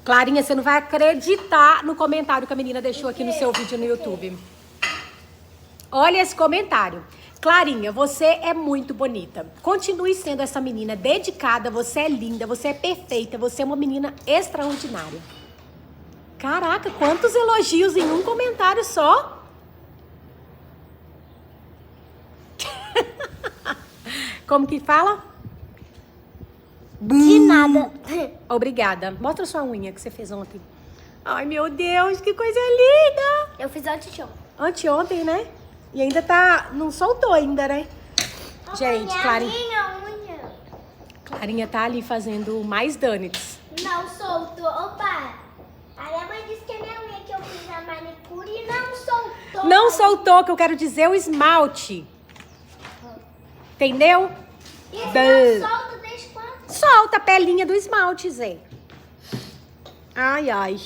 Clarinha, você não vai acreditar no comentário que a menina deixou aqui no seu vídeo no YouTube. Olha esse comentário. Clarinha, você é muito bonita. Continue sendo essa menina dedicada, você é linda, você é perfeita, você é uma menina extraordinária. Caraca, quantos elogios em um comentário só. Como que fala? De nada. Obrigada. Mostra sua unha que você fez ontem. Ai, meu Deus, que coisa linda. Eu fiz antes. Anteontem, né? E ainda tá... Não soltou ainda, né? Gente, Minha unha. Clarinha tá ali fazendo mais donuts. Não soltou. Opa. A minha mãe disse que a minha unha que eu fiz na manicure e não soltou. Não soltou, que eu quero dizer o esmalte. Entendeu? Isso não solta desde quando? Solta a pelinha do esmalte, Zé. Ai, ai.